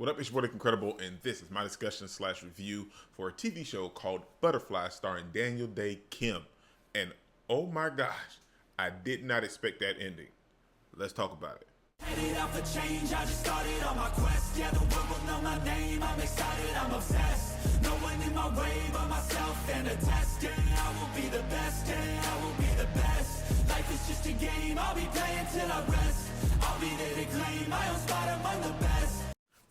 What up, it's Wordic Incredible, and this is my discussion slash review for a TV show called Butterfly starring Daniel Day Kim. And oh my gosh, I did not expect that ending. Let's talk about it. Headed out for change, I just started on my quest. Yeah, the world will know my name, I'm excited, I'm obsessed. No one in my way but myself and a test. Yeah, I will be the best, yeah, I will be the best. Life is just a game, I'll be playing till I rest. I'll be there to claim my own spot among the best.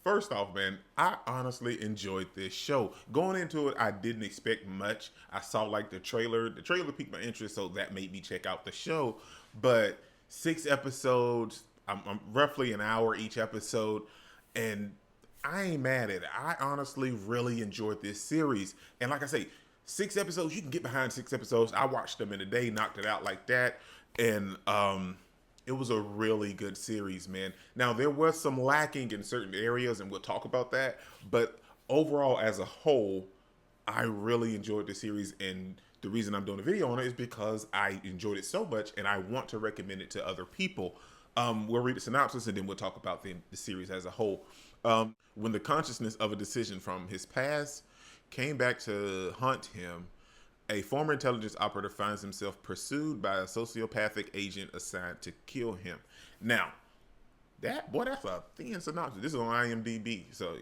First off, man, I honestly enjoyed this show. Going into it, I didn't expect much. I saw like the trailer. The trailer piqued my interest, so that made me check out the show. But 6 episodes, I'm roughly an hour each episode, and I ain't mad at it. I honestly really enjoyed this series. And like I say, 6 episodes, you can get behind 6 episodes. I watched them in a day, knocked it out like that. And it was a really good series, man. Now, there was some lacking in certain areas, and we'll talk about that. But overall, as a whole, I really enjoyed the series. And the reason I'm doing a video on it is because I enjoyed it so much, and I want to recommend it to other people. We'll read the synopsis, and then we'll talk about the series as a whole. When the consciousness of a decision from his past came back to haunt him, a former intelligence operator finds himself pursued by a sociopathic agent assigned to kill him. Now, that's a thin synopsis. This is on IMDb, so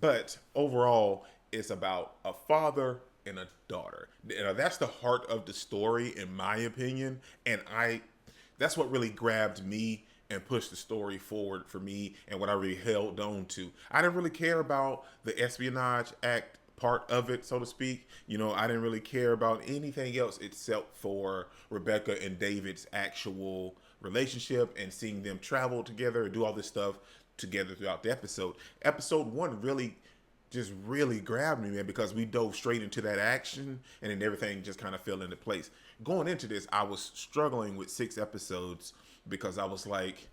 But overall, it's about a father and a daughter. That's the heart of the story, in my opinion, and that's what really grabbed me and pushed the story forward for me, and what I really held on to. I didn't really care about the espionage act part of it, so to speak. I didn't really care about anything else except for Rebecca and David's actual relationship and seeing them travel together and do all this stuff together throughout the episode. Episode 1 really grabbed me, man, because we dove straight into that action, and then everything just kind of fell into place. Going into this, I was struggling with 6 episodes because I was like,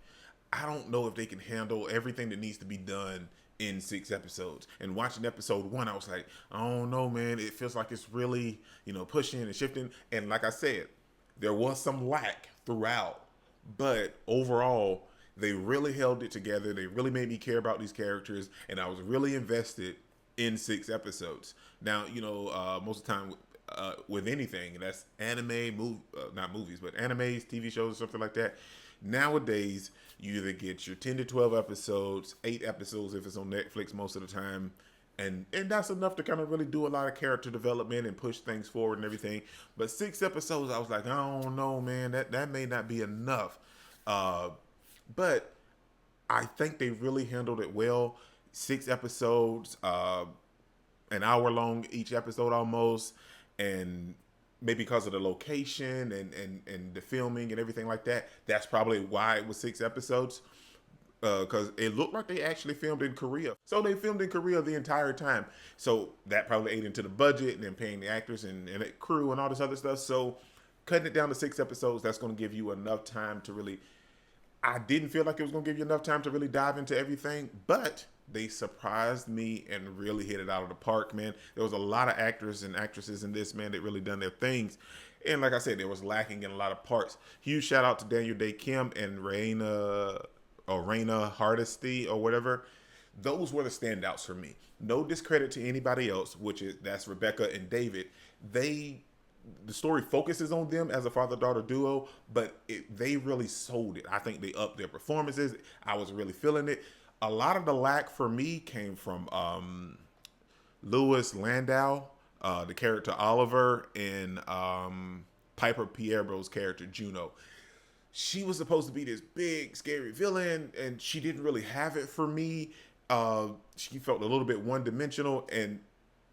I don't know if they can handle everything that needs to be done in 6 episodes. And watching episode 1, I was like, I don't know, man. It feels like it's really, pushing and shifting. And like I said, there was some lack throughout, but overall, they really held it together. They really made me care about these characters, and I was really invested in 6 episodes. Now, most of the time with anything that's anime, not movies, but animes, TV shows, something like that. Nowadays, you either get your 10 to 12 episodes, 8 episodes if it's on Netflix most of the time, and that's enough to kind of really do a lot of character development and push things forward and everything. But 6 episodes, I was like, I don't know, man, that may not be enough. But I think they really handled it well. 6 episodes, an hour long each episode almost, and maybe because of the location and the filming and everything like that, that's probably why it was 6 episodes. Because it looked like they actually filmed in Korea. So they filmed in Korea the entire time. So that probably ate into the budget, and then paying the actors and the crew and all this other stuff. So cutting it down to 6 episodes, that's going to give you enough time to really... I didn't feel like it was going to give you enough time to really dive into everything, but they surprised me and really hit it out of the park, man. There was a lot of actors and actresses in this, man, that really done their things. And like I said, there was lacking in a lot of parts. Huge shout out to Daniel Day Kim and Raina Hardesty or whatever. Those were the standouts for me. No discredit to anybody else, that's Rebecca and David. The story focuses on them as a father-daughter duo, but they really sold it. I think they upped their performances. I was really feeling it. A lot of the lack for me came from Louis Landau, the character Oliver, and Piper Pierbo's character Juno. She was supposed to be this big, scary villain, and she didn't really have it for me. She felt a little bit one-dimensional, and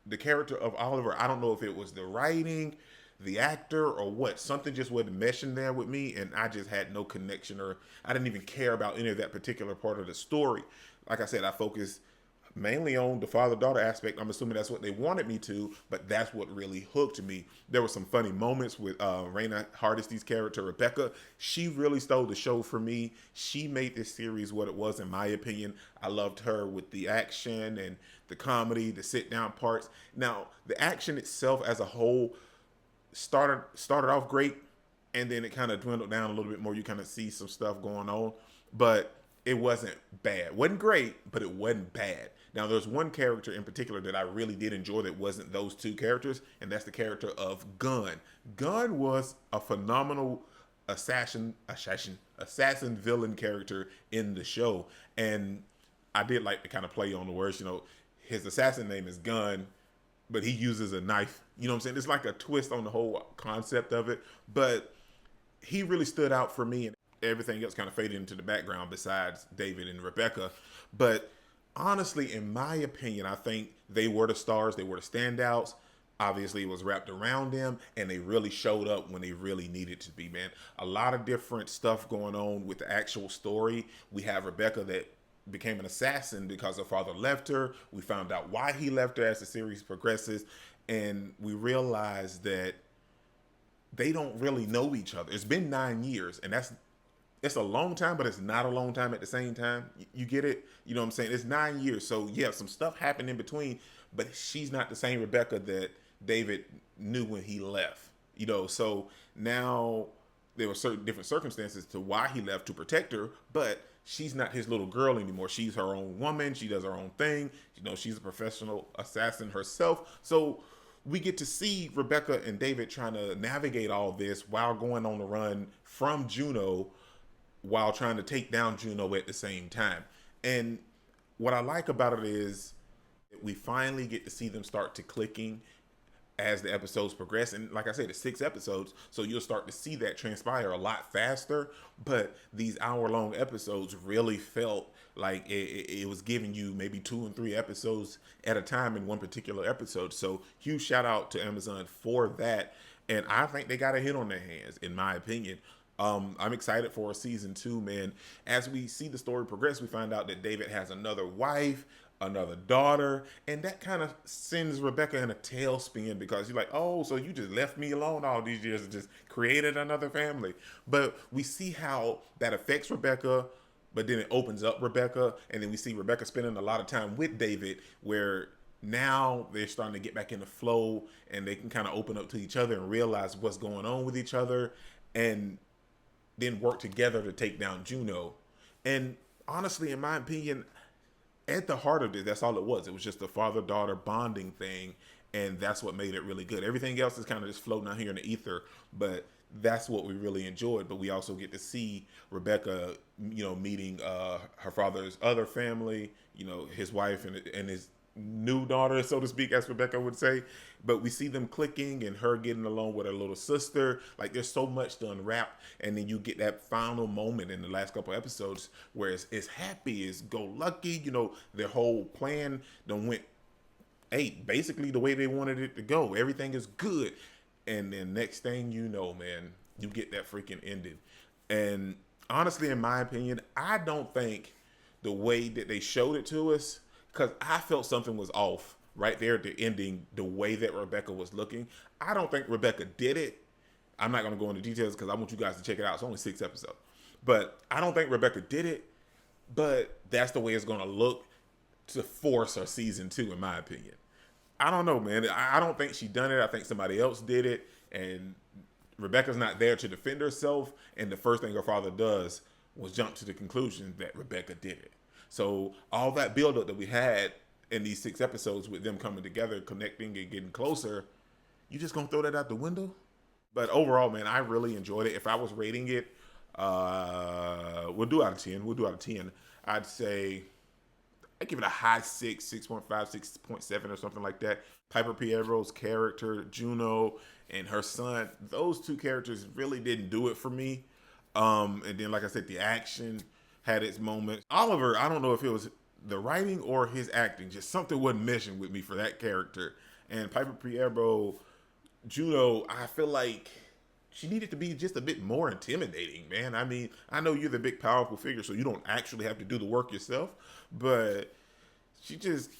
the character of Oliver, I don't know if it was the writing, the actor, or what. Something just wasn't meshing there with me, and I just had no connection, or I didn't even care about any of that particular part of the story. Like I said, I focused mainly on the father-daughter aspect. I'm assuming that's what they wanted me to, but that's what really hooked me. There were some funny moments with Raina Hardesty's character, Rebecca. She really stole the show for me. She made this series what it was, in my opinion. I loved her with the action and the comedy, the sit-down parts. Now, the action itself as a whole started off great, and then it kind of dwindled down a little bit more. You kind of see some stuff going on, but it wasn't bad. Wasn't great, but it wasn't bad. Now, there's one character in particular that I really did enjoy that wasn't those two characters, and that's the character of Gunn. Gunn was a phenomenal assassin villain character in the show, and I did like to kind of play on the words. You know, his assassin name is Gunn, but he uses a knife. You know what I'm saying? It's like a twist on the whole concept of it, but he really stood out for me, and everything else kind of faded into the background besides David and Rebecca. But honestly, in my opinion, I think they were the stars. They were the standouts. Obviously, it was wrapped around them, and they really showed up when they really needed to be, man. A lot of different stuff going on with the actual story. We have Rebecca that became an assassin because her father left her. We found out why he left her as the series progresses, and we realized that they don't really know each other. It's been 9 years, and it's a long time, but it's not a long time at the same time. You get it? You know what I'm saying? It's 9 years. So yeah, some stuff happened in between, but she's not the same Rebecca that David knew when he left. You know, so now there were certain different circumstances to why he left to protect her, but she's not his little girl anymore. She's her own woman. She does her own thing. You know, she's a professional assassin herself. So we get to see Rebecca and David trying to navigate all this while going on the run from Juno, while trying to take down Juno at the same time. And what I like about it is we finally get to see them start to clicking as the episodes progress. And like I said, it's 6 episodes, so you'll start to see that transpire a lot faster. But these hour-long episodes really felt like it was giving you maybe 2 and 3 episodes at a time in one particular episode. So huge shout out to Amazon for that. And I think they got a hit on their hands, in my opinion. I'm excited for a season 2, man. As we see the story progress, we find out that David has another wife, another daughter, and that kind of sends Rebecca in a tailspin, because you're like, oh, so you just left me alone all these years and just created another family. But we see how that affects Rebecca, but then it opens up Rebecca, and then we see Rebecca spending a lot of time with David, where now they're starting to get back in the flow, and they can kind of open up to each other and realize what's going on with each other, and then work together to take down Juno. And honestly, in my opinion, at the heart of it, that's all it was. It was just a father-daughter bonding thing, and that's what made it really good. Everything else is kind of just floating out here in the ether, but that's what we really enjoyed. But we also get to see Rebecca, you know, meeting her father's other family, you know, his wife and his new daughter, so to speak, as Rebecca would say. But we see them clicking and her getting along with her little sister. Like, there's so much to unwrap, and then you get that final moment in the last couple episodes where it's happy, it's go lucky. You know, their whole plan done went basically the way they wanted it to go. Everything is good, and then next thing you know, man, you get that freaking ending. And honestly, in my opinion, I don't think the way that they showed it to us, because I felt something was off right there at the ending, the way that Rebecca was looking. I don't think Rebecca did it. I'm not going to go into details because I want you guys to check it out. It's only 6 episodes. But I don't think Rebecca did it, but that's the way it's going to look to force her season 2, in my opinion. I don't know, man. I don't think she done it. I think somebody else did it, and Rebecca's not there to defend herself, and the first thing her father does was jump to the conclusion that Rebecca did it. So all that buildup that we had in these 6 episodes with them coming together, connecting, and getting closer, you just gonna throw that out the window? But overall, man, I really enjoyed it. If I was rating it, we'll do out of 10. We'll do out of 10. I'd say I'd give it a high 6, 6.5, 6.7 or something like that. Piper Piero's character, Juno, and her son, those 2 characters really didn't do it for me. And then, like I said, the action had its moments. Oliver, I don't know if it was the writing or his acting, just something wasn't meshing with me for that character. And Piper Piero, Juno, I feel like she needed to be just a bit more intimidating, man. I mean, I know you're the big, powerful figure, so you don't actually have to do the work yourself, but she just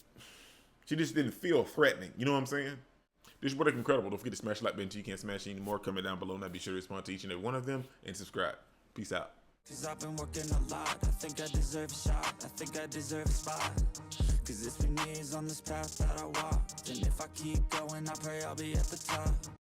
didn't feel threatening. You know what I'm saying? This is what is incredible. Don't forget to smash the like button so you can't smash any more. Comment down below, and I'll be sure to respond to each and every one of them, and subscribe. Peace out. Cause I've been working a lot, I think I deserve a shot, I think I deserve a spot. Cause it's been years on this path that I walked, and if I keep going, I pray I'll be at the top.